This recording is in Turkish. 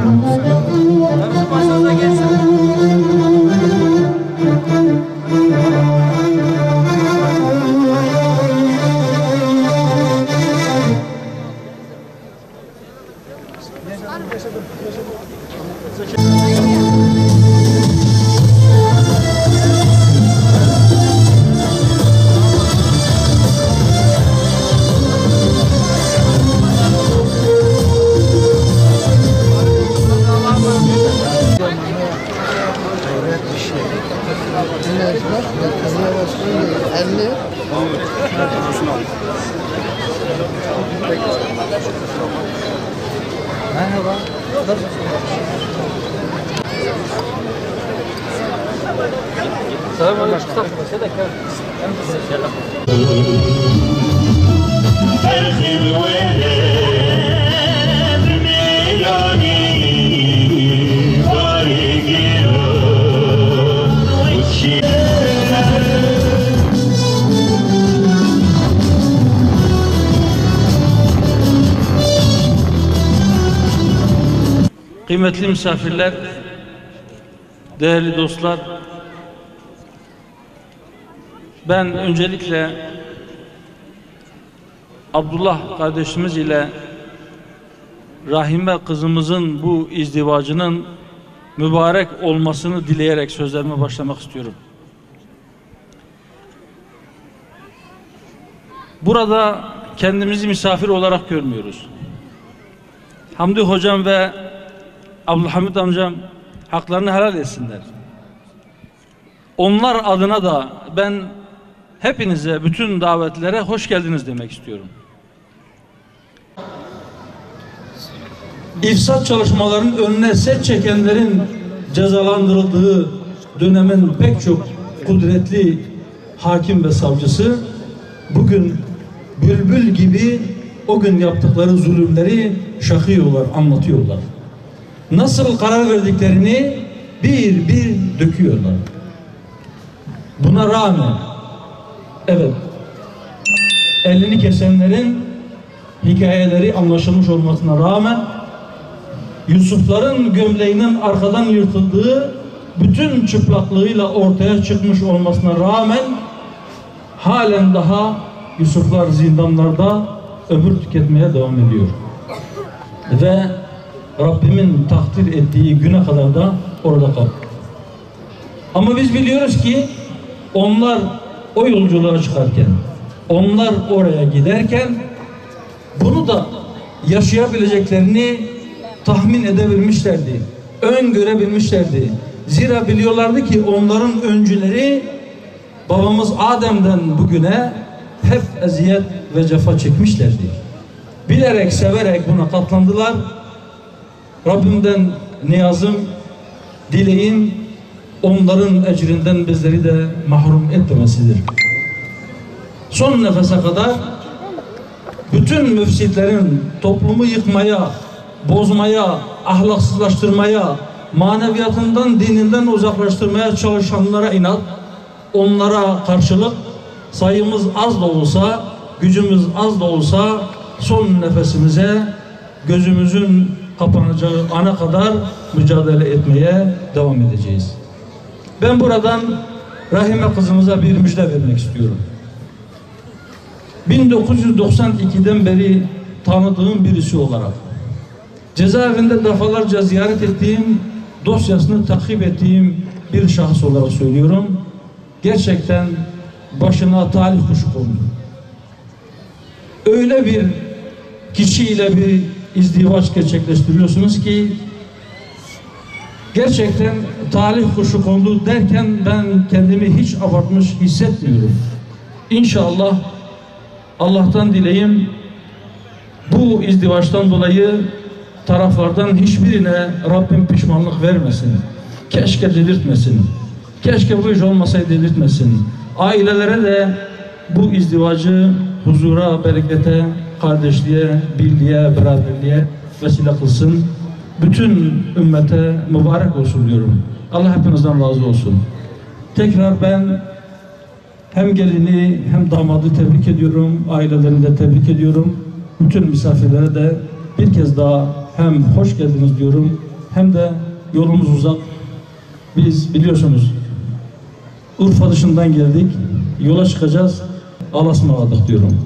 Hepsi başınıza geçsin. Merhaba. Selam aleyküm. Kıymetli misafirler, değerli dostlar, ben öncelikle Abdullah kardeşimiz ile Rahime kızımızın bu izdivacının mübarek olmasını dileyerek sözlerime başlamak istiyorum. Burada kendimizi misafir olarak görmüyoruz. Hamdi hocam ve Abdülhamid amcam haklarını helal etsinler. Onlar adına da ben hepinize, bütün davetlere hoş geldiniz demek istiyorum. İfsat çalışmalarının önüne set çekenlerin cezalandırıldığı dönemin pek çok kudretli hakim ve savcısı bugün bülbül gibi o gün yaptıkları zulümleri şakıyorlar, anlatıyorlar. Nasıl karar verdiklerini bir bir döküyorlar. Buna rağmen evet, elini kesenlerin hikayeleri anlaşılmış olmasına rağmen Yusufların gömleğinin arkadan yırtıldığı bütün çıplaklığıyla ortaya çıkmış olmasına rağmen halen daha Yusuflar zindanlarda ömür tüketmeye devam ediyor. Ve Rabbimin takdir ettiği güne kadar da orada kalır. Ama biz biliyoruz ki onlar o yolculuğa çıkarken, onlar oraya giderken bunu da yaşayabileceklerini tahmin edebilmişlerdi, öngörebilmişlerdi. Zira biliyorlardı ki onların öncüleri babamız Adem'den bugüne hep eziyet ve cefa çekmişlerdi. Bilerek, severek buna katlandılar. Rabbimden niyazım, dileğim onların ecrinden bizleri de mahrum etmemesidir. Son nefese kadar bütün müfsitlerin toplumu yıkmaya, bozmaya, ahlaksızlaştırmaya, maneviyatından, dininden uzaklaştırmaya çalışanlara inat, onlara karşılık sayımız az da olsa, gücümüz az da olsa son nefesimize, gözümüzün kapanacağı ana kadar mücadele etmeye devam edeceğiz. Ben buradan Rahime kızımıza bir müjde vermek istiyorum. 1992'den beri tanıdığım birisi olarak cezaevinde defalarca ziyaret ettiğim, dosyasını takip ettiğim bir şahıs olarak söylüyorum. Gerçekten başına talih kuşu kondu. Öyle bir kişiyle bir izdivaç gerçekleştiriyorsunuz ki gerçekten talih kuşu kondu derken ben kendimi hiç abartmış hissetmiyorum. İnşallah Allah'tan dileğim bu izdivaçtan dolayı taraflardan hiçbirine Rabbim pişmanlık vermesin. Keşke dedirtmesin. Keşke bu iş olmasaydı dedirtmesin. Ailelere de bu izdivacı huzura, berekete, kardeşliğe, birliğe, beraberliğe vesile kılsın. Bütün ümmete mübarek olsun diyorum. Allah hepinizden razı olsun. Tekrar ben hem gelini hem damadı tebrik ediyorum. Ailelerini de tebrik ediyorum. Bütün misafirlere de bir kez daha hem hoş geldiniz diyorum hem de yolumuz uzak. Biz biliyorsunuz Urfa dışından geldik. Yola çıkacağız. Allah'a ısmarladık diyorum.